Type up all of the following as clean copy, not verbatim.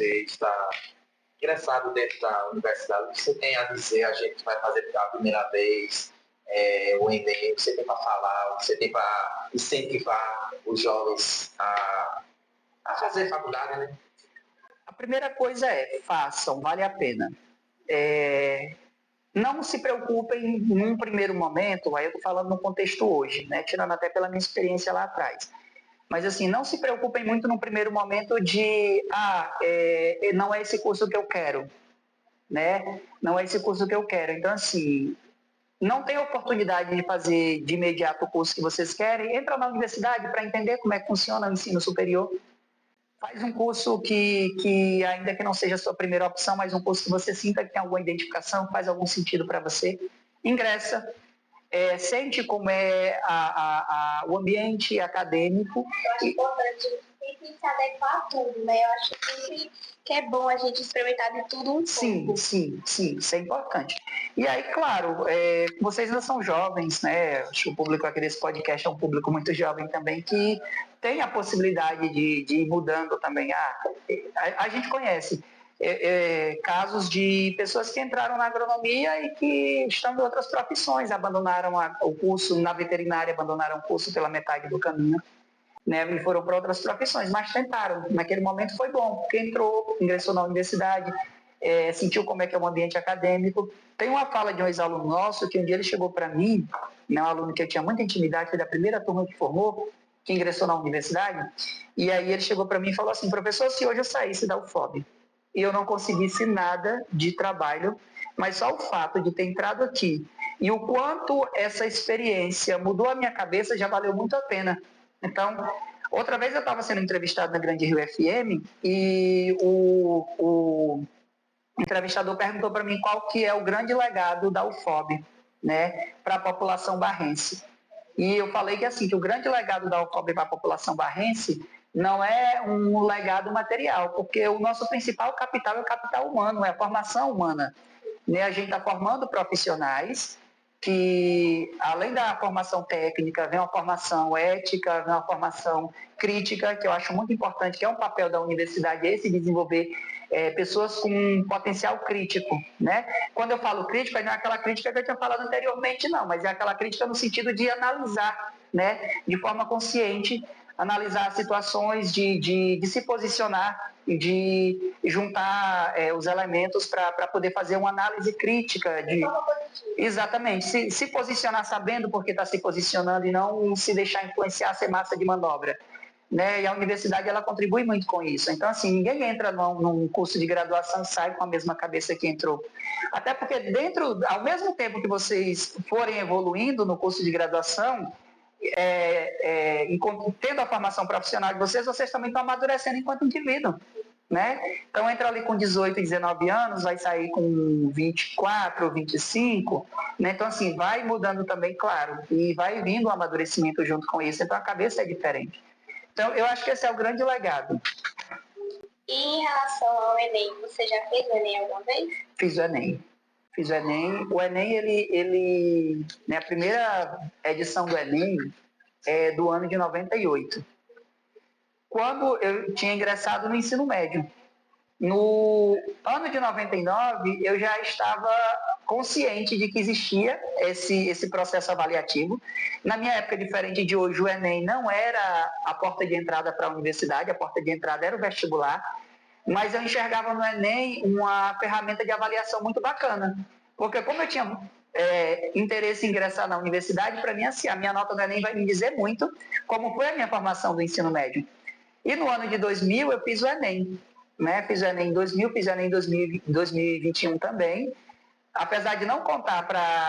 você está ingressado dentro da universidade, o que você tem a dizer, a gente vai fazer pela primeira vez o Enem, o que você tem para falar, o que você tem para incentivar os jovens a fazer faculdade, né? A primeira coisa façam, vale a pena. Não se preocupem num primeiro momento, aí eu estou falando no contexto hoje, né, tirando até pela minha experiência lá atrás. Mas assim, não se preocupem muito no primeiro momento de, não é esse curso que eu quero, né? Não é esse curso que eu quero. Então assim, não tem oportunidade de fazer de imediato o curso que vocês querem, entra na universidade para entender como é que funciona o ensino superior. Faz um curso que, ainda que não seja a sua primeira opção, mas um curso que você sinta que tem alguma identificação, faz algum sentido para você. Ingressa, sente como é o ambiente acadêmico. Eu acho importante sempre se adequar a tudo, né? Eu acho que é bom a gente experimentar de tudo um pouco. Sim, isso é importante. E aí, claro, vocês ainda são jovens, né? Acho que o público aqui desse podcast é um público muito jovem também, que tem a possibilidade de ir mudando também. A gente conhece casos de pessoas que entraram na agronomia e que estão em outras profissões, abandonaram o curso na veterinária, abandonaram o curso pela metade do caminho, né, e foram para outras profissões, mas tentaram. Naquele momento foi bom, porque ingressou na universidade, sentiu como é que é o ambiente acadêmico. Tem uma fala de um ex-aluno nosso, que um dia ele chegou para mim, né, um aluno que eu tinha muita intimidade, foi da primeira turma que formou, que ingressou na universidade, e aí ele chegou para mim e falou assim: professor, se hoje eu saísse da UFOB e eu não conseguisse nada de trabalho, mas só o fato de ter entrado aqui e o quanto essa experiência mudou a minha cabeça já valeu muito a pena. Então, outra vez eu estava sendo entrevistado na Grande Rio FM e o entrevistador perguntou para mim qual que é o grande legado da UFOB, né, para a população barrense. E eu falei que assim, que o grande legado da UFOB para a população barrense não é um legado material, porque o nosso principal capital é o capital humano, é a formação humana. Né? A gente está formando profissionais que, além da formação técnica, vem uma formação ética, vem uma formação crítica, que eu acho muito importante, que é um papel da universidade esse, desenvolver pessoas com potencial crítico, né? Quando eu falo crítico, não é aquela crítica que eu tinha falado anteriormente, não, mas é aquela crítica no sentido de analisar, né, de forma consciente, analisar situações, de se posicionar e de juntar os elementos para poder fazer uma análise crítica. Exatamente, se posicionar sabendo por que está se posicionando e não se deixar influenciar, ser massa de manobra. Né? E a universidade ela contribui muito com isso. Então, assim, ninguém entra num curso de graduação e sai com a mesma cabeça que entrou. Até porque ao mesmo tempo que vocês forem evoluindo no curso de graduação, tendo a formação profissional de vocês também estão amadurecendo enquanto indivíduo. Né? Então entra ali com 18, 19 anos, vai sair com 24, 25, né? Então assim, vai mudando também, claro, e vai vindo o amadurecimento junto com isso, então a cabeça é diferente. Então eu acho que esse é o grande legado. E em relação ao Enem, você já fez o Enem alguma vez? Fiz o Enem. O Enem, ele né, a primeira edição do Enem é do ano de 98. Quando eu tinha ingressado no ensino médio. No ano de 99, eu já estava consciente de que existia esse processo avaliativo. Na minha época, diferente de hoje, o Enem não era a porta de entrada para a universidade, a porta de entrada era o vestibular, mas eu enxergava no Enem uma ferramenta de avaliação muito bacana, porque como eu tinha interesse em ingressar na universidade, para mim, assim, a minha nota do Enem vai me dizer muito como foi a minha formação do ensino médio. E no ano de 2000 eu fiz o Enem, né? Fiz o Enem em 2000, fiz o Enem em 2021 também, apesar de não contar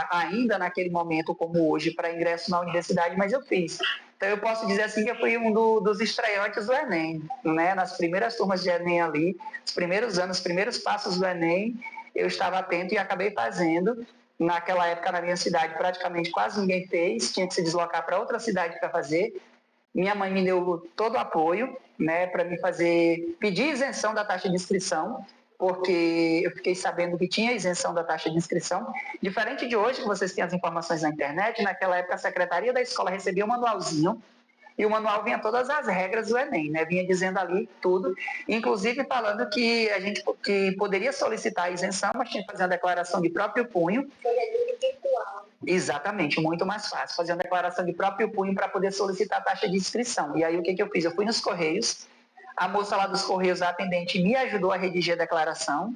ainda naquele momento como hoje para ingresso na universidade, mas eu fiz. Então eu posso dizer assim que eu fui um dos estreantes do Enem, né? Nas primeiras turmas de Enem ali, os primeiros anos, os primeiros passos do Enem, eu estava atento e acabei fazendo. Naquela época na minha cidade praticamente quase ninguém fez, tinha que se deslocar para outra cidade para fazer. Minha mãe me deu todo o apoio, né, para me pedir isenção da taxa de inscrição, porque eu fiquei sabendo que tinha isenção da taxa de inscrição. Diferente de hoje, que vocês têm as informações na internet, naquela época a secretaria da escola recebia um manualzinho e o manual vinha todas as regras do Enem, né? Vinha dizendo ali tudo, inclusive falando que a gente que poderia solicitar a isenção, mas tinha que fazer uma declaração de próprio punho. Exatamente, muito mais fácil, fazer uma declaração de próprio punho para poder solicitar a taxa de inscrição. E aí o que eu fiz? Eu fui nos Correios, a moça lá dos Correios, a atendente, me ajudou a redigir a declaração.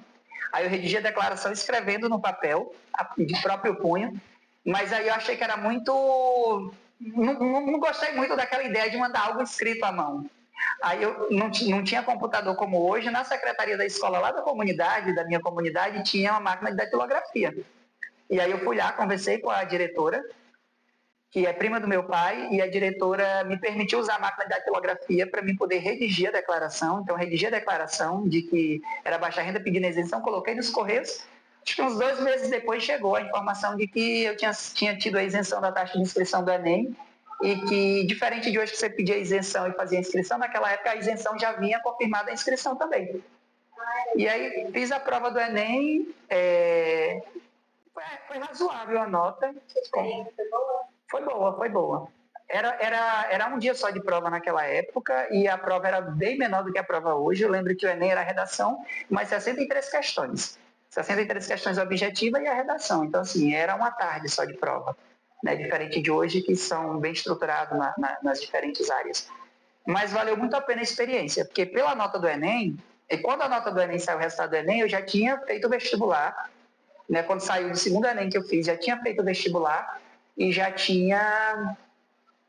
Aí eu redigi a declaração escrevendo no papel, de próprio punho, mas aí eu achei que era muito... Não gostei muito daquela ideia de mandar algo escrito à mão. Aí eu não tinha computador como hoje, na secretaria da escola lá da minha comunidade, tinha uma máquina de datilografia. E aí eu fui lá, conversei com a diretora, que é prima do meu pai, e a diretora me permitiu usar a máquina de datilografia para mim poder redigir a declaração. Então, redigi a declaração de que era baixa renda pedindo isenção, coloquei nos Correios. Acho que uns 2 meses depois chegou a informação de que eu tinha tido a isenção da taxa de inscrição do Enem e que, diferente de hoje que você pedia a isenção e fazia a inscrição, naquela época a isenção já vinha confirmada a inscrição também. E aí fiz a prova do Enem, foi razoável a nota. Foi boa. Era um dia só de prova naquela época e a prova era bem menor do que a prova hoje. Eu lembro que o Enem era a redação, mas 63 questões. 63 questões objetivas e a redação. Então, assim, era uma tarde só de prova, né? Diferente de hoje, que são bem estruturados nas diferentes áreas. Mas valeu muito a pena a experiência, porque pela nota do Enem, e quando a nota do Enem saiu, o resultado do Enem, eu já tinha feito o vestibular, né? Quando saiu do segundo Enem que eu fiz, já tinha feito o vestibular e já tinha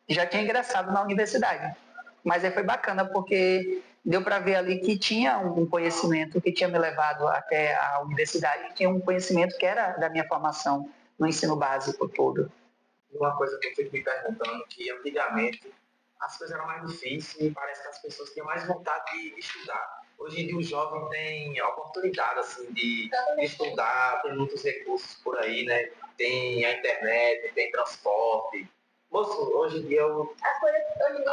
ingressado na universidade. Mas aí foi bacana, porque deu para ver ali que tinha um conhecimento que tinha me levado até a universidade, tinha um conhecimento que era da minha formação no ensino básico todo. Uma coisa que eu fico me perguntando, que antigamente as coisas eram mais difíceis e parece que as pessoas tinham mais vontade de estudar. Hoje em dia o jovem tem a oportunidade assim, de estudar, tem muitos recursos por aí, né? Tem a internet, tem transporte. Moço, hoje em dia as coisas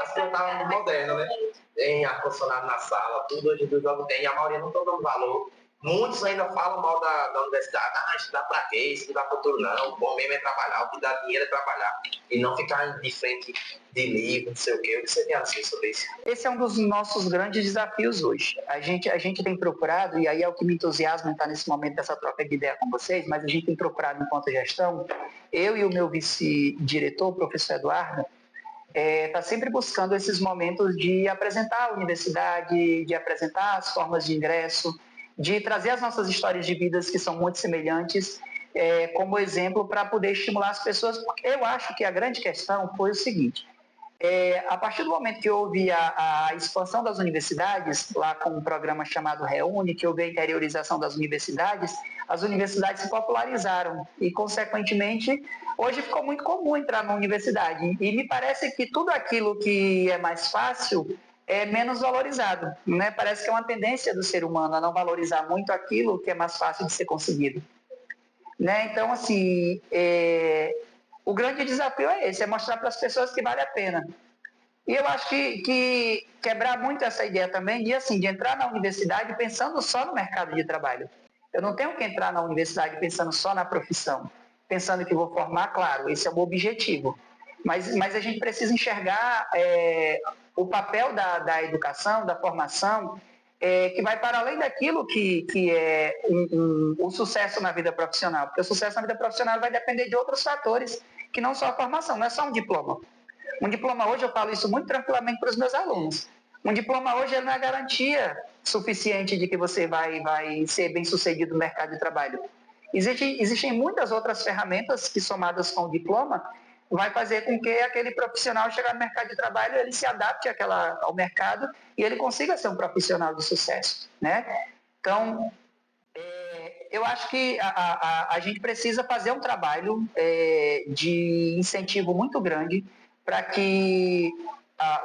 estão modernas, né? Tem ar-condicionado na sala, tudo hoje em dia o jovem tem, e a maioria não está dando valor. Muitos ainda falam mal da universidade. Estudar pra quê? Estudar futuro não. O bom mesmo é trabalhar. O que dá dinheiro é trabalhar. E não ficar de frente de livro, não sei o quê. O que você tem a dizer sobre isso? Esse é um dos nossos grandes desafios hoje. A gente tem procurado, e aí é o que me entusiasma estar nesse momento dessa troca de ideia com vocês, mas a gente tem procurado enquanto gestão, eu e o meu vice-diretor, o professor Eduardo, está sempre buscando esses momentos de apresentar a universidade, de apresentar as formas de ingresso, de trazer as nossas histórias de vidas que são muito semelhantes como exemplo para poder estimular as pessoas, porque eu acho que a grande questão foi o seguinte, a partir do momento que houve a expansão das universidades, lá com um programa chamado Reúne, que houve a interiorização das universidades, as universidades se popularizaram e, consequentemente, hoje ficou muito comum entrar na universidade. E me parece que tudo aquilo que é mais fácil é menos valorizado, né? Parece que é uma tendência do ser humano a não valorizar muito aquilo que é mais fácil de ser conseguido, né? Então, assim, o grande desafio é esse, é mostrar para as pessoas que vale a pena. E eu acho que quebrar muito essa ideia também de entrar na universidade pensando só no mercado de trabalho. Eu não tenho que entrar na universidade pensando só na profissão, pensando que vou formar, claro, esse é o objetivo. Mas a gente precisa enxergar o papel da educação, da formação, que vai para além daquilo que é o sucesso na vida profissional. Porque o sucesso na vida profissional vai depender de outros fatores, que não só a formação, não é só um diploma. Um diploma hoje, eu falo isso muito tranquilamente para os meus alunos, um diploma hoje não é garantia suficiente de que você vai ser bem sucedido no mercado de trabalho. Existem muitas outras ferramentas que, somadas com o diploma, vai fazer com que aquele profissional chegar no mercado de trabalho, ele se adapte ao mercado e ele consiga ser um profissional de sucesso, né? Então, eu acho que a gente precisa fazer um trabalho de incentivo muito grande para que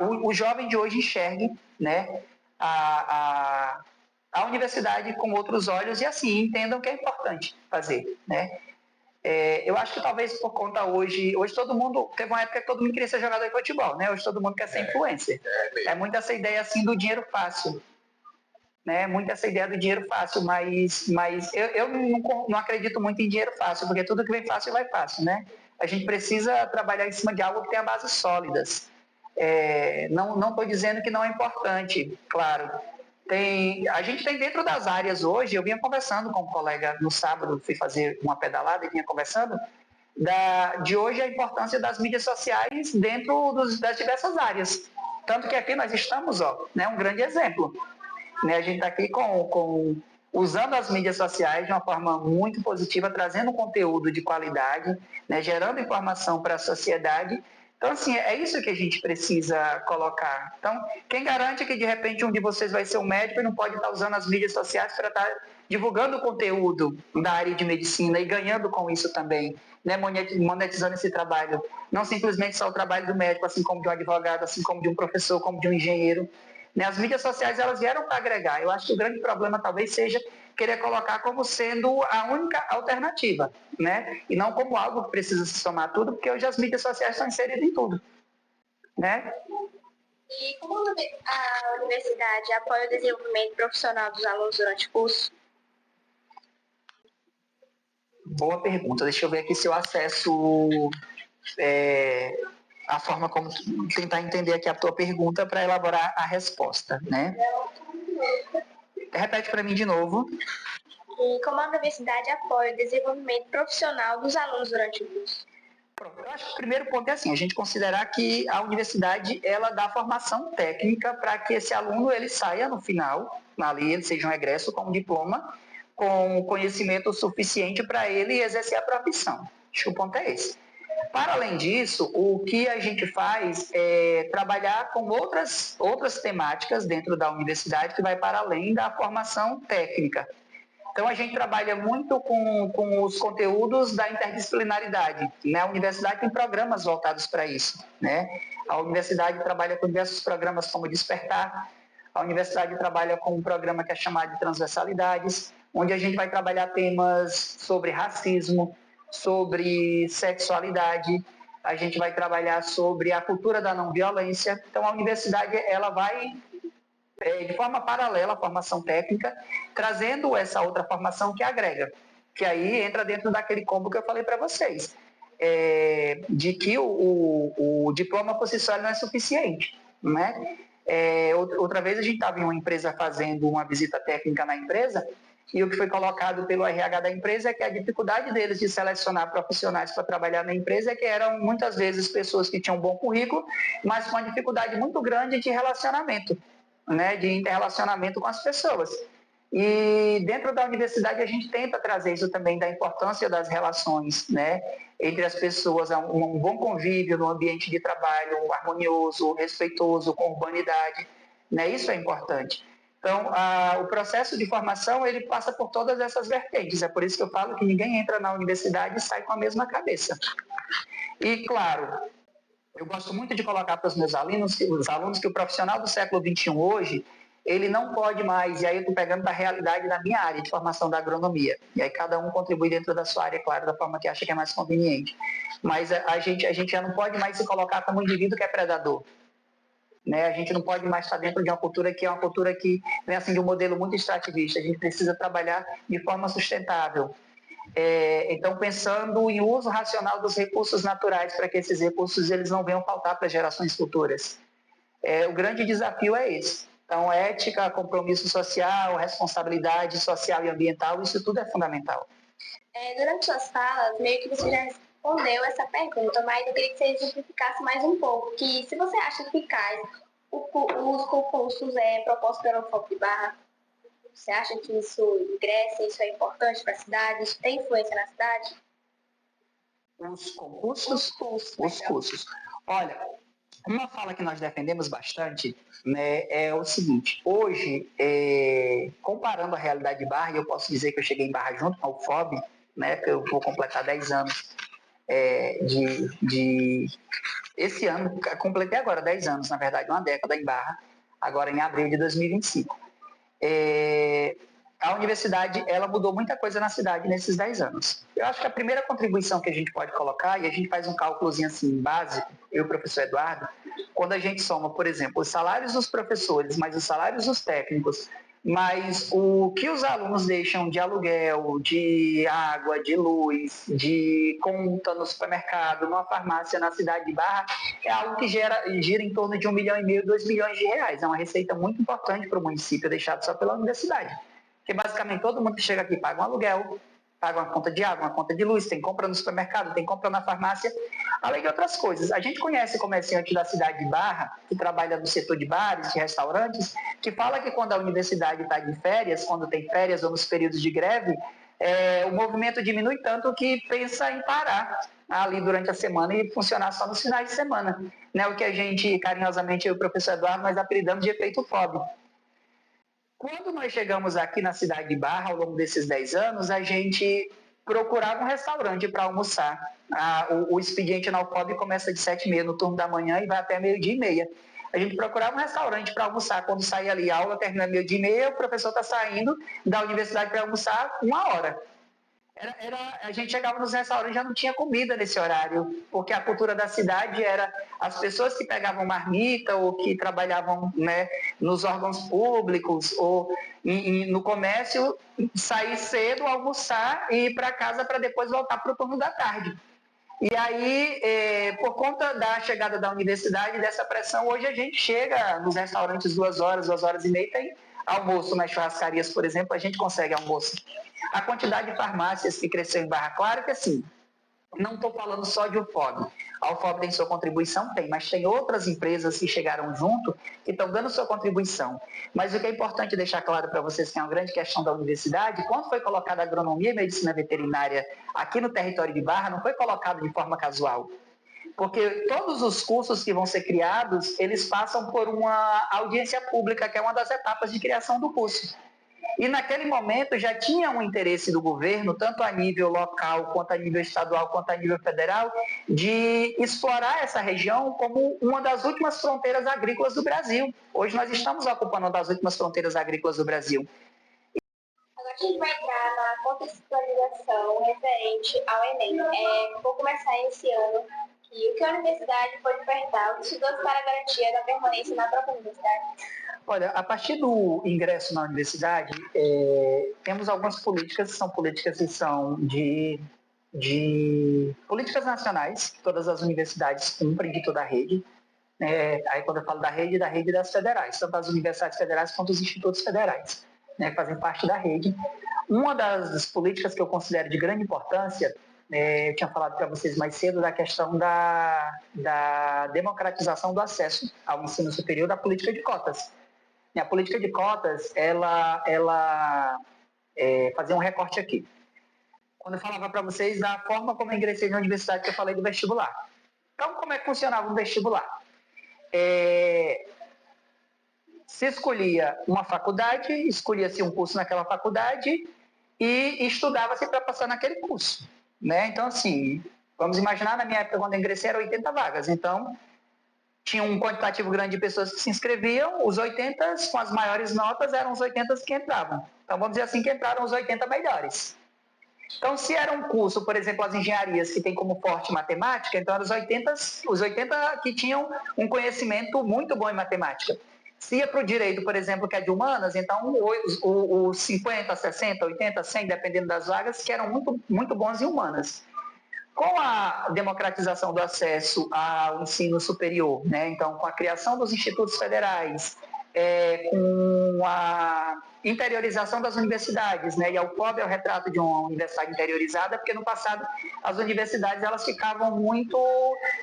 o jovem de hoje enxergue, né, a universidade com outros olhos e assim entendam que é importante fazer, né? Eu acho que talvez por conta hoje todo mundo, teve uma época que todo mundo queria ser jogador de futebol, né? Hoje todo mundo quer ser influencer. É muito essa ideia assim do dinheiro fácil, né? Muito essa ideia do dinheiro fácil, mas eu não acredito muito em dinheiro fácil, porque tudo que vem fácil vai fácil, né? A gente precisa trabalhar em cima de algo que tenha bases sólidas. Não estou dizendo que não é importante, claro. A gente tem dentro das áreas hoje, eu vinha conversando com um colega no sábado, fui fazer uma pedalada e vinha conversando, de hoje a importância das mídias sociais dentro das diversas áreas. Tanto que aqui nós estamos, né, um grande exemplo. Né, a gente está aqui usando as mídias sociais de uma forma muito positiva, trazendo conteúdo de qualidade, né, gerando informação para a sociedade. Então, assim, é isso que a gente precisa colocar. Então, quem garante que, de repente, um de vocês vai ser um médico e não pode estar usando as mídias sociais para estar divulgando conteúdo da área de medicina e ganhando com isso também, né, monetizando esse trabalho. Não simplesmente só o trabalho do médico, assim como de um advogado, assim como de um professor, como de um engenheiro. Né, as mídias sociais, elas vieram para agregar. Eu acho que o grande problema talvez seja querer colocar como sendo a única alternativa, né? E não como algo que precisa se somar tudo, porque hoje as mídias sociais estão inseridas em tudo, né? E como a universidade apoia o desenvolvimento profissional dos alunos durante o curso? Boa pergunta. Deixa eu ver aqui se eu acesso a forma como tentar entender aqui a tua pergunta para elaborar a resposta, né? Repete para mim de novo. E como a universidade apoia o desenvolvimento profissional dos alunos durante o curso? Eu acho que o primeiro ponto é assim, a gente considerar que a universidade, ela dá formação técnica para que esse aluno, ele saia no final, ali ele seja um egresso com um diploma, com conhecimento suficiente para ele exercer a profissão. Acho que o ponto é esse. Para além disso, o que a gente faz é trabalhar com outras temáticas dentro da universidade que vai para além da formação técnica. Então, a gente trabalha muito com os conteúdos da interdisciplinaridade. Né? A universidade tem programas voltados para isso. Né? A universidade trabalha com diversos programas como Despertar. A universidade trabalha com um programa que é chamado de Transversalidades, onde a gente vai trabalhar temas sobre racismo, sobre sexualidade, a gente vai trabalhar sobre a cultura da não violência. Então, a universidade, ela vai, de forma paralela à formação técnica, trazendo essa outra formação que agrega, que aí entra dentro daquele combo que eu falei para vocês, de que o diploma por si só não é suficiente, né? Outra vez a gente estava em uma empresa fazendo uma visita técnica na empresa, e o que foi colocado pelo RH da empresa é que a dificuldade deles de selecionar profissionais para trabalhar na empresa é que eram muitas vezes pessoas que tinham um bom currículo, mas com uma dificuldade muito grande de relacionamento, né, de interrelacionamento com as pessoas. E dentro da universidade a gente tenta trazer isso também da importância das relações, né, entre as pessoas, um bom convívio no ambiente de trabalho, harmonioso, respeitoso, com urbanidade, né, isso é importante. Então, o processo de formação, ele passa por todas essas vertentes. É por isso que eu falo que ninguém entra na universidade e sai com a mesma cabeça. E, claro, eu gosto muito de colocar para os meus alunos que o profissional do século XXI hoje, ele não pode mais, e aí eu estou pegando da realidade da minha área de formação da agronomia. E aí cada um contribui dentro da sua área, claro, da forma que acha que é mais conveniente. Mas a gente já não pode mais se colocar como um indivíduo que é predador. Né? A gente não pode mais estar dentro de uma cultura que é uma cultura que vem assim, de um modelo muito extrativista. A gente precisa trabalhar de forma sustentável. Então, pensando em uso racional dos recursos naturais para que esses recursos eles não venham faltar para gerações futuras. O grande desafio é esse. Então, ética, compromisso social, responsabilidade social e ambiental, isso tudo é fundamental. Durante suas falas, meio que você já respondeu essa pergunta, mas eu queria que você exemplificasse mais um pouco, que se você acha eficaz os concursos propostos pelo FOP Barra, você acha que isso ingressa, isso é importante para a cidade, isso tem influência na cidade? Os concursos? Os cursos. Olha, uma fala que nós defendemos bastante, né, é o seguinte, hoje, comparando a realidade de Barra, e eu posso dizer que eu cheguei em Barra junto com o FOB, né, que eu vou completar 10 anos esse ano, completei agora 10 anos, na verdade, uma década em Barra, agora em abril de 2025. A universidade, ela mudou muita coisa na cidade nesses 10 anos. Eu acho que a primeira contribuição que a gente pode colocar, e a gente faz um cálculozinho assim, básico, eu e o professor Eduardo, quando a gente soma, por exemplo, os salários dos professores, mais os salários dos técnicos, mas o que os alunos deixam de aluguel, de água, de luz, de conta no supermercado, numa farmácia na cidade de Barra, é algo que gira em torno de 1,5 milhão, 2 milhões de reais. É uma receita muito importante para o município, deixado só pela universidade. Porque basicamente todo mundo que chega aqui paga um aluguel, paga uma conta de água, uma conta de luz, tem compra no supermercado, tem compra na farmácia, além de outras coisas. A gente conhece comerciante da cidade de Barra, que trabalha no setor de bares, de restaurantes, que fala que quando a universidade está de férias, quando tem férias ou nos períodos de greve, o movimento diminui tanto que pensa em parar ali durante a semana e funcionar só nos finais de semana. Né? O que a gente, carinhosamente, eu e o professor Eduardo, nós apelidamos de efeito FOB. Quando nós chegamos aqui na cidade de Barra, ao longo desses 10 anos, a gente procurava um restaurante para almoçar. O expediente na UFOB começa de 7h30 no turno da manhã e vai até 12h30. A gente procurava um restaurante para almoçar. Quando saía ali a aula, termina 12h30, o professor está saindo da universidade para almoçar 1 hora. A gente chegava nos restaurantes e já não tinha comida nesse horário, porque a cultura da cidade era as pessoas que pegavam marmita ou que trabalhavam, né, nos órgãos públicos ou no comércio, sair cedo, almoçar e ir para casa para depois voltar para o turno da tarde. E aí, por conta da chegada da universidade, dessa pressão, hoje a gente chega nos restaurantes 2 horas, 2h30, tem almoço nas churrascarias, por exemplo, a gente consegue almoço. A quantidade de farmácias que cresceu em Barra, claro que assim, não estou falando só de UFOB. A UFOB tem sua contribuição? Tem, mas tem outras empresas que chegaram junto que estão dando sua contribuição. Mas o que é importante deixar claro para vocês, que é uma grande questão da universidade, quando foi colocada a agronomia e medicina veterinária aqui no território de Barra, não foi colocado de forma casual. Porque todos os cursos que vão ser criados, eles passam por uma audiência pública, que é uma das etapas de criação do curso. E naquele momento já tinha um interesse do governo, tanto a nível local, quanto a nível estadual, quanto a nível federal, de explorar essa região como uma das últimas fronteiras agrícolas do Brasil. Hoje nós estamos ocupando uma das últimas fronteiras agrícolas do Brasil. Agora a gente vai entrar na contextualização referente ao Enem. Vou começar esse ano. E o que a universidade pode ofertar aos estudantes para a garantia da permanência na própria universidade? Olha, a partir do ingresso na universidade, temos algumas políticas, que são políticas que são de políticas nacionais, que todas as universidades cumprem, de toda a rede. Aí quando eu falo da rede das federais, tanto as universidades federais quanto os institutos federais, né, fazem parte da rede. Uma das políticas que eu considero de grande importância, eu tinha falado para vocês mais cedo da questão da democratização do acesso ao ensino superior, da política de cotas. A política de cotas, ela fazia um recorte aqui. Quando eu falava para vocês da forma como eu ingressei na universidade, que eu falei do vestibular. Então, como é que funcionava o vestibular? Se escolhia uma faculdade, escolhia-se um curso naquela faculdade e estudava-se para passar naquele curso. Né? Então, assim, vamos imaginar, na minha época, quando eu ingressei, eram 80 vagas. Então, tinha um quantitativo grande de pessoas que se inscreviam, os 80 com as maiores notas eram os 80 que entravam. Então, vamos dizer assim que entraram os 80 melhores. Então, se era um curso, por exemplo, as engenharias, que tem como forte matemática, então eram os 80 que tinham um conhecimento muito bom em matemática. Se ia para o direito, por exemplo, que é de humanas, então os 50, 60, 80, 100, dependendo das vagas, que eram muito, muito bons em humanas. Com a democratização do acesso ao ensino superior, né? Então, com a criação dos institutos federais, com a interiorização das universidades, né? E a UFOB é o retrato de uma universidade interiorizada, porque no passado as universidades elas ficavam muito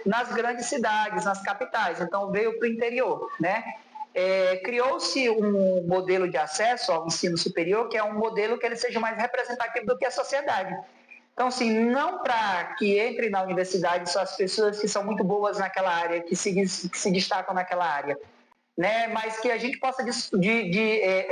nas grandes cidades, nas capitais, então veio para o interior, né? Criou-se um modelo de acesso ao ensino superior, que é um modelo que ele seja mais representativo do que a sociedade. Então, assim, não para que entre na universidade só as pessoas que são muito boas naquela área, que se destacam naquela área, né? Mas que a gente possa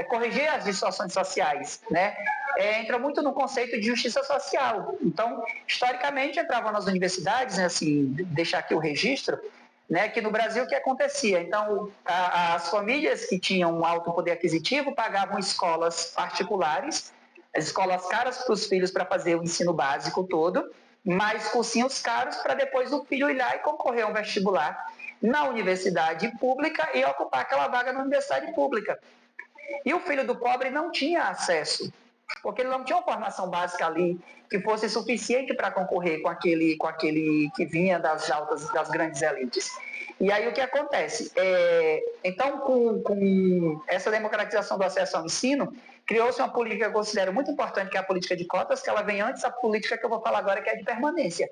corrigir as distorções sociais, né? Entra muito no conceito de justiça social. Então, historicamente, entravam nas universidades, né, assim, deixar aqui o registro, né, que no Brasil o que acontecia? Então, as famílias que tinham um alto poder aquisitivo pagavam escolas particulares, as escolas caras para os filhos para fazer o ensino básico todo, mais cursinhos caros para depois o filho ir lá e concorrer a um vestibular na universidade pública e ocupar aquela vaga na universidade pública. E o filho do pobre não tinha acesso, porque ele não tinha uma formação básica ali que fosse suficiente para concorrer com aquele que vinha das grandes elites. E aí o que acontece? Então, com essa democratização do acesso ao ensino, criou-se uma política que eu considero muito importante, que é a política de cotas, que ela vem antes da política que eu vou falar agora, que é de permanência.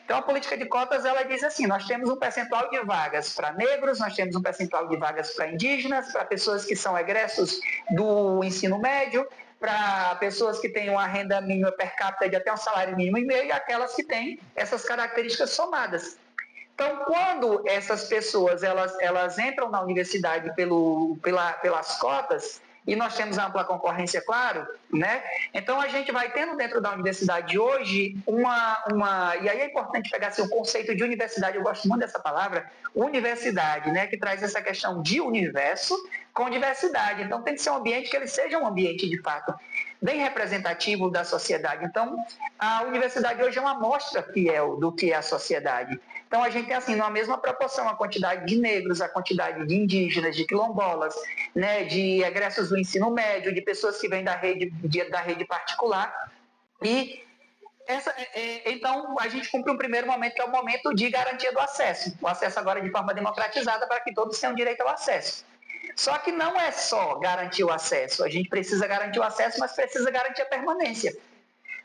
Então, a política de cotas, ela diz assim, nós temos um percentual de vagas para negros, nós temos um percentual de vagas para indígenas, para pessoas que são egressos do ensino médio, para pessoas que têm uma renda mínima per capita de até um salário mínimo e meio, e aquelas que têm essas características somadas. Então, quando essas pessoas elas entram na universidade pelas cotas, e nós temos ampla concorrência, claro, né? Então, a gente vai tendo dentro da universidade hoje e aí é importante pegar assim, o conceito de universidade, eu gosto muito dessa palavra, universidade, né? Que traz essa questão de universo com diversidade. Então, tem que ser um ambiente que ele seja um ambiente, de fato, bem representativo da sociedade. Então, a universidade hoje é uma amostra fiel do que é a sociedade. Então, a gente tem, assim, numa mesma proporção, a quantidade de negros, a quantidade de indígenas, de quilombolas, né, de egressos do ensino médio, de pessoas que vêm da rede particular. E então, a gente cumpre um primeiro momento, que é o momento de garantia do acesso. O acesso agora de forma democratizada para que todos tenham direito ao acesso. Só que não é só garantir o acesso. A gente precisa garantir o acesso, mas precisa garantir a permanência.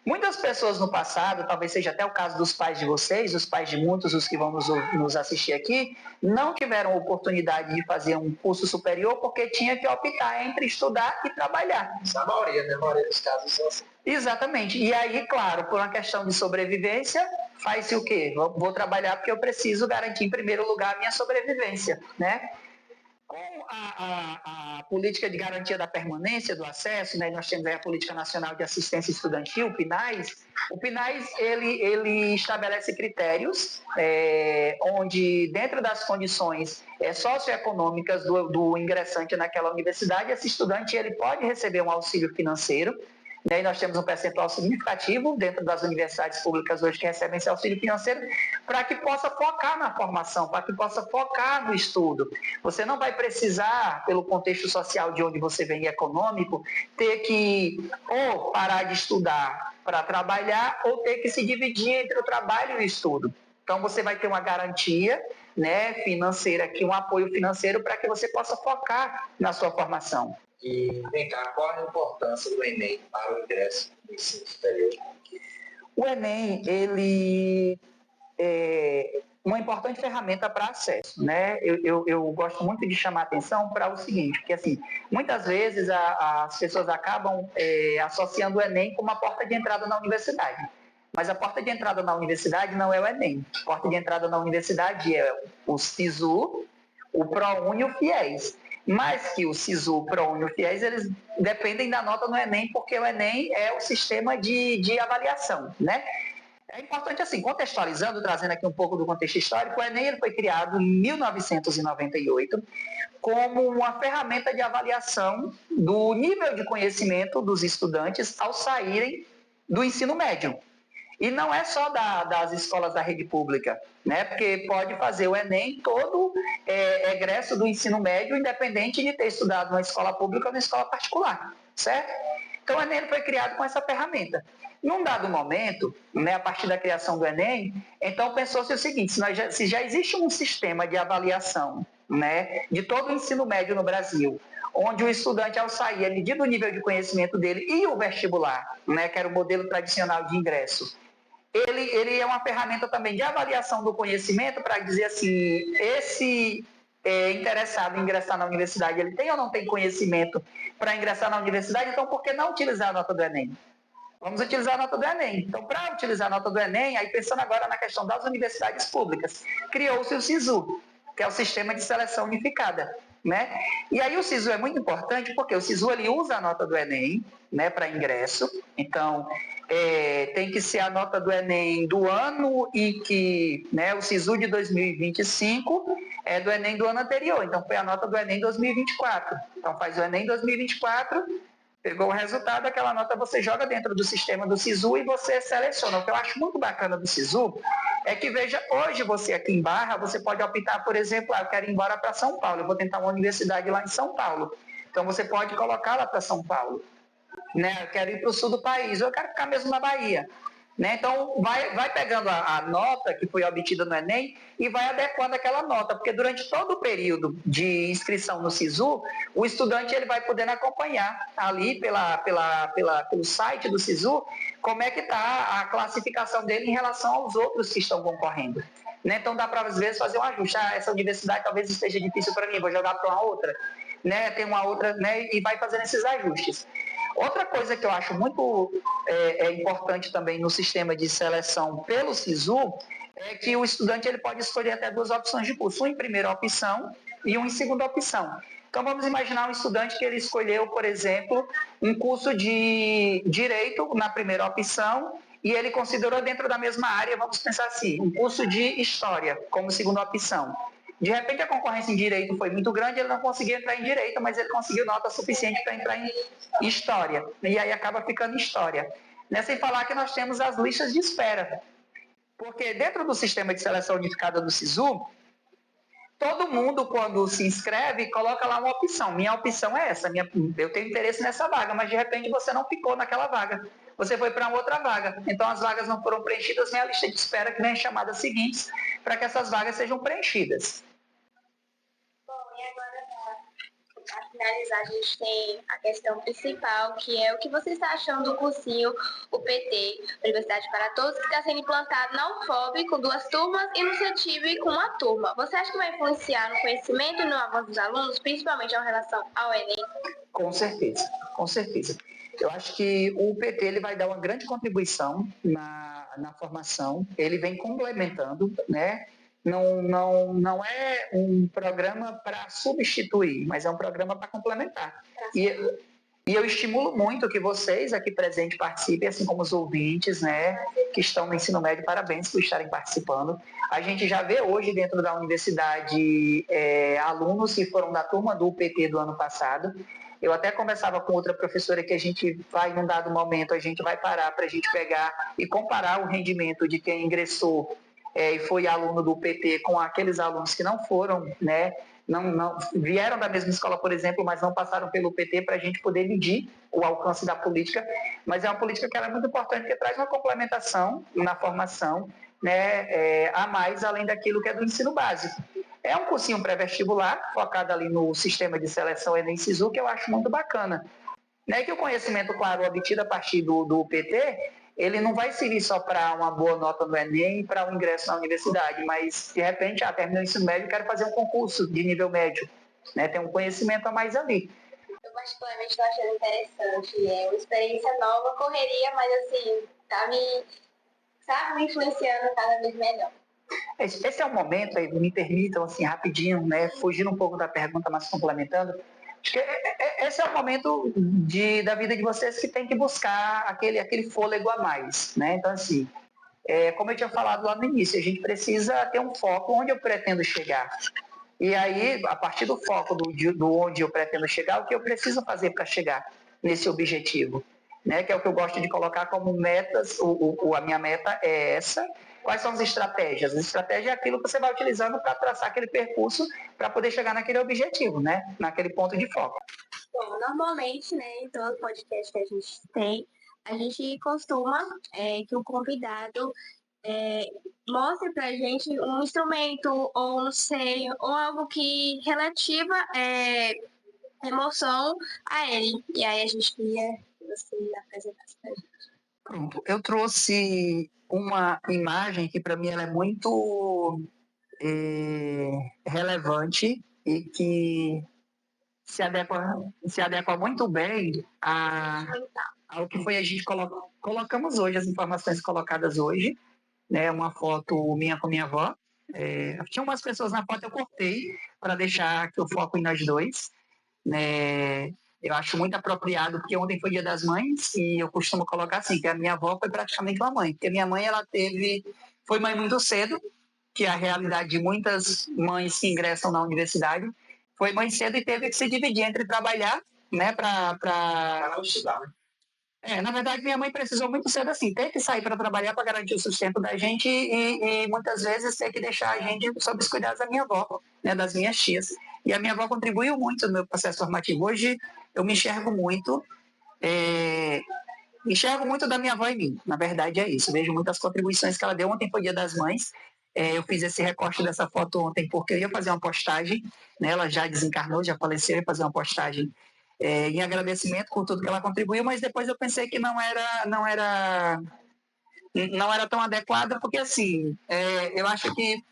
Muitas pessoas no passado, talvez seja até o caso dos pais de vocês, os pais de muitos, os que vão nos assistir aqui, não tiveram oportunidade de fazer um curso superior porque tinha que optar entre estudar e trabalhar. A maioria, né? A maioria dos casos são assim. Exatamente. E aí, claro, por uma questão de sobrevivência, faz-se o quê? Vou trabalhar porque eu preciso garantir, em primeiro lugar, a minha sobrevivência, né? Com a política de garantia da permanência do acesso, né, nós temos aí a Política Nacional de Assistência Estudantil, o PNAES. O PNAES, ele estabelece critérios onde, dentro das condições socioeconômicas do ingressante naquela universidade, esse estudante ele pode receber um auxílio financeiro. E aí nós temos um percentual significativo dentro das universidades públicas hoje que recebem esse auxílio financeiro para que possa focar na formação, para que possa focar no estudo. Você não vai precisar, pelo contexto social de onde você vem econômico, ter que ou parar de estudar para trabalhar ou ter que se dividir entre o trabalho e o estudo. Então você vai ter uma garantia, né, financeira aqui, um apoio financeiro para que você possa focar na sua formação. E, vem cá, qual a importância do Enem para o ingresso no ensino superior? O Enem, ele é uma importante ferramenta para acesso, né? Eu gosto muito de chamar a atenção para o seguinte, porque, assim, muitas vezes as pessoas acabam associando o Enem com uma porta de entrada na universidade. Mas a porta de entrada na universidade não é o Enem. A porta de entrada na universidade é o SISU, o ProUni e o FIES. Mas que o SISU, o ProUni e o FIES, eles dependem da nota no Enem, porque o Enem é o sistema de avaliação, né? É importante, assim, contextualizando, trazendo aqui um pouco do contexto histórico, o Enem ele foi criado em 1998 como uma ferramenta de avaliação do nível de conhecimento dos estudantes ao saírem do ensino médio. E não é só das escolas da rede pública, né? Porque pode fazer o Enem todo egresso do ensino médio, independente de ter estudado numa escola pública ou numa escola particular, certo? Então o Enem foi criado com essa ferramenta. Num dado momento, né, a partir da criação do Enem, então pensou-se o seguinte, se já existe um sistema de avaliação, né, de todo o ensino médio no Brasil, onde o estudante, ao sair, ele medido o nível de conhecimento dele e o vestibular, né, que era o modelo tradicional de ingresso, ele é uma ferramenta também de avaliação do conhecimento para dizer assim, esse interessado em ingressar na universidade, ele tem ou não tem conhecimento para ingressar na universidade, então por que não utilizar a nota do Enem? Vamos utilizar a nota do Enem. Então, para utilizar a nota do Enem, aí pensando agora na questão das universidades públicas, criou-se o SISU, que é o Sistema de Seleção Unificada, né? E aí o SISU é muito importante porque o SISU ele usa a nota do Enem, né, para ingresso. Então, tem que ser a nota do Enem do ano e que, né, o SISU de 2025 é do Enem do ano anterior. Então, foi a nota do Enem 2024. Então, faz o Enem 2024, pegou o resultado, aquela nota você joga dentro do sistema do SISU e você seleciona. O que eu acho muito bacana do SISU é que, veja, hoje você aqui em Barra, você pode optar, por exemplo, eu quero ir embora para São Paulo, eu vou tentar uma universidade lá em São Paulo. Então você pode colocar lá para São Paulo. Né? Eu quero ir para o sul do país, eu quero ficar mesmo na Bahia. Né? Então, vai pegando a nota que foi obtida no Enem e vai adequando aquela nota, porque durante todo o período de inscrição no SISU, o estudante ele vai podendo acompanhar ali pelo site do SISU como é que está a classificação dele em relação aos outros que estão concorrendo. Né? Então, dá para, às vezes, fazer um ajuste. Essa universidade talvez esteja difícil para mim, vou jogar para uma outra. Né? Tem uma outra, né? E vai fazendo esses ajustes. Outra coisa que eu acho muito importante também no sistema de seleção pelo SISU é que o estudante ele pode escolher até 2 opções de curso, um em primeira opção e um em segunda opção. Então vamos imaginar um estudante que ele escolheu, por exemplo, um curso de Direito na primeira opção e ele considerou dentro da mesma área, vamos pensar assim, um curso de História como segunda opção. De repente a concorrência em Direito foi muito grande, ele não conseguiu entrar em Direito, mas ele conseguiu nota suficiente para entrar em História. E aí acaba ficando em História. Sem falar que nós temos as listas de espera. Porque dentro do sistema de seleção unificada do SISU, todo mundo, quando se inscreve, coloca lá uma opção. Minha opção é essa, eu tenho interesse nessa vaga, mas de repente você não ficou naquela vaga. Você foi para outra vaga. Então as vagas não foram preenchidas, vem a lista de espera que vem as chamadas seguintes para que essas vagas sejam preenchidas. Para finalizar, a gente tem a questão principal, que é o que você está achando do cursinho UPT, Universidade para Todos, que está sendo implantado na UFOB com 2 turmas e no CETIB com 1 turma. Você acha que vai influenciar no conhecimento e no avanço dos alunos, principalmente em relação ao Enem? Com certeza, com certeza. Eu acho que o UPT ele vai dar uma grande contribuição na formação, ele vem complementando, né? Não é um programa para substituir, mas é um programa para complementar. E eu estimulo muito que vocês aqui presentes participem, assim como os ouvintes, né, que estão no ensino médio, parabéns por estarem participando. A gente já vê hoje dentro da universidade alunos que foram da turma do UPT do ano passado. Eu até conversava com outra professora que a gente vai, num dado momento, a gente vai parar para a gente pegar e comparar o rendimento de quem ingressou e foi aluno do UPT com aqueles alunos que não foram, né, não vieram da mesma escola, por exemplo, mas não passaram pelo UPT para a gente poder medir o alcance da política. Mas é uma política que ela é muito importante, porque traz uma complementação na formação, né, a mais além daquilo que é do ensino básico. É um cursinho pré-vestibular, focado ali no sistema de seleção Enem-SISU, que eu acho muito bacana. Né, que o conhecimento, claro, obtido a partir do UPT, ele não vai servir só para uma boa nota no Enem e para o ingresso na universidade, mas, de repente, terminou o ensino médio e quero fazer um concurso de nível médio. Né, tem um conhecimento a mais ali. Eu particularmente estou achando interessante. É uma experiência nova, correria, mas, assim, tá me influenciando cada vez melhor. Esse é o momento, aí, me permitam, assim, rapidinho, né, fugindo um pouco da pergunta, mas complementando. Acho que esse é o momento da vida de vocês que tem que buscar aquele fôlego a mais, né? Então, assim, como eu tinha falado lá no início, a gente precisa ter um foco onde eu pretendo chegar. E aí, a partir do foco do onde eu pretendo chegar, o que eu preciso fazer para chegar nesse objetivo, né? Que é o que eu gosto de colocar como metas, a minha meta é essa. Quais são as estratégias? A estratégia é aquilo que você vai utilizando para traçar aquele percurso para poder chegar naquele objetivo, né? Naquele ponto de foco. Bom, normalmente, né, em todo podcast que a gente tem, a gente costuma que o convidado mostre pra gente um instrumento, ou não sei, ou algo que relativa emoção a ele. E aí a gente queria que você apresentasse pra gente. Pronto, eu trouxe uma imagem que para mim ela é muito relevante e que se adequa muito bem ao que foi a gente colocamos hoje, as informações colocadas hoje, né? Uma foto minha com minha avó. Tinha umas pessoas na foto, eu cortei para deixar que o foco em nós dois, né? Eu acho muito apropriado, porque ontem foi Dia das Mães e eu costumo colocar assim, que a minha avó foi praticamente uma mãe, porque minha mãe foi mãe muito cedo, que é a realidade de muitas mães que ingressam na universidade, foi mãe cedo e teve que se dividir entre trabalhar, né, para estudar. Na verdade, minha mãe precisou muito cedo assim, ter que sair para trabalhar para garantir o sustento da gente e muitas vezes ter que deixar a gente sob os cuidados da minha avó, né, das minhas tias. E a minha avó contribuiu muito no meu processo formativo. Hoje eu me enxergo muito da minha avó em mim, na verdade é isso. Vejo muitas contribuições que ela deu. Ontem foi Dia das Mães, eu fiz esse recorte dessa foto ontem porque eu ia fazer uma postagem, né? Ela já desencarnou, já faleceu, eu ia fazer uma postagem em agradecimento por tudo que ela contribuiu, mas depois eu pensei que não era tão adequada, porque assim, eu acho que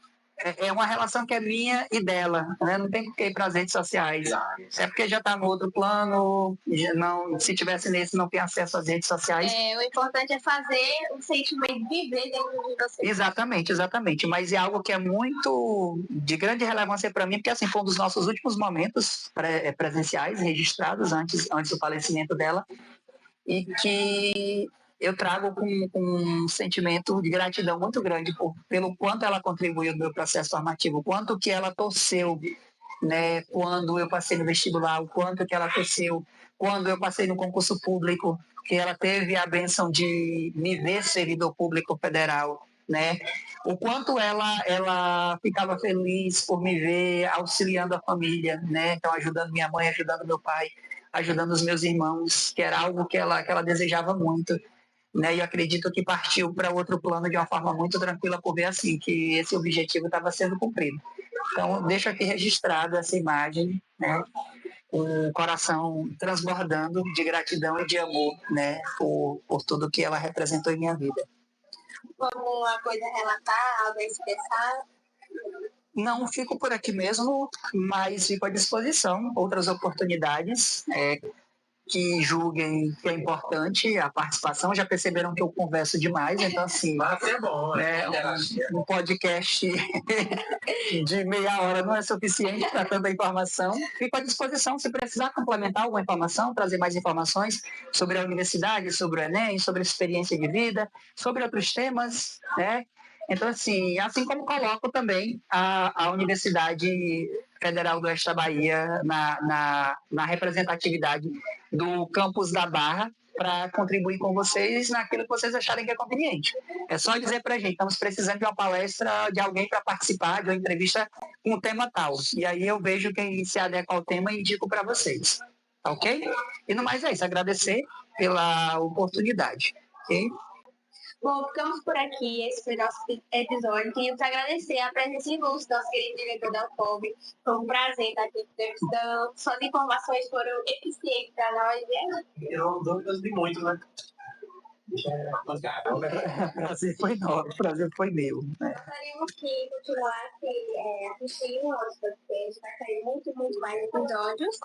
é uma relação que é minha e dela, né? Não tem que ir para as redes sociais. É porque já está no outro plano, não, se tivesse nesse, não tem acesso às redes sociais. O importante é fazer o sentimento viver dentro de você. Exatamente. Mas é algo que é muito de grande relevância para mim, porque assim, foi um dos nossos últimos momentos presenciais, registrados antes do falecimento dela, e que eu trago com um sentimento de gratidão muito grande pelo quanto ela contribuiu no meu processo formativo, o quanto que ela torceu, né, quando eu passei no vestibular, o quanto que ela torceu quando eu passei no concurso público, que ela teve a bênção de me ver servidor público federal, né? O quanto ela ficava feliz por me ver auxiliando a família, né? Então, ajudando minha mãe, ajudando meu pai, ajudando os meus irmãos, que era algo que ela desejava muito, né? E eu acredito que partiu para outro plano de uma forma muito tranquila por ver assim que esse objetivo estava sendo cumprido. Então, deixo aqui registrado essa imagem, né? O coração transbordando de gratidão e de amor, né? Por tudo que ela representou em minha vida. Alguma coisa a relatar, algo a expressar? Não fico por aqui mesmo, mas fico à disposição. Outras oportunidades que julguem que é importante a participação, já perceberam que eu converso demais, então assim, Mas é bom, um podcast de meia hora não é suficiente para tanta informação. Fico à disposição se precisar complementar alguma informação, trazer mais informações sobre a universidade, sobre o Enem, sobre a experiência de vida, sobre outros temas, né? Então, assim como coloco também a Universidade Federal do Oeste da Bahia na representatividade do campus da Barra, para contribuir com vocês naquilo que vocês acharem que é conveniente. É só dizer para a gente, estamos precisando de uma palestra, de alguém para participar, de uma entrevista com um tema tal. E aí eu vejo quem se adequa ao tema e indico para vocês. Ok? E no mais é isso, agradecer pela oportunidade. Ok? Bom, ficamos por aqui. Esse foi o nosso episódio. Queríamos agradecer a presença ilustre do nosso querido diretor da UFOB. Foi um prazer estar aqui entrevistando. Suas informações foram eficientes para nós. Eu dúvidas de muito, né? O prazer foi meu. Né? Gostaríamos que continuasse assistindo o nosso podcast. Vai sair muito mais episódios.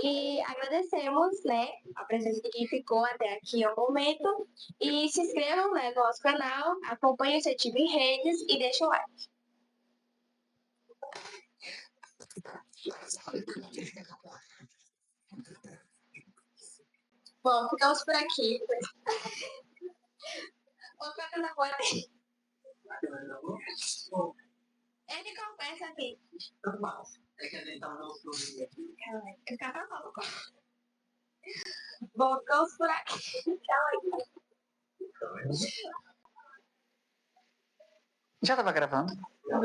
E agradecemos, né, a presença de quem ficou até aqui ao momento. E se inscrevam, né, no nosso canal, acompanhem o Incentivo em Redes e deixem o like. Bom, ficamos por aqui. Vou colocar na rua. Ele conversa aqui. Normal. É que a gente tá no Bom, ficamos por aqui. Tchau. Já estava gravando? Não.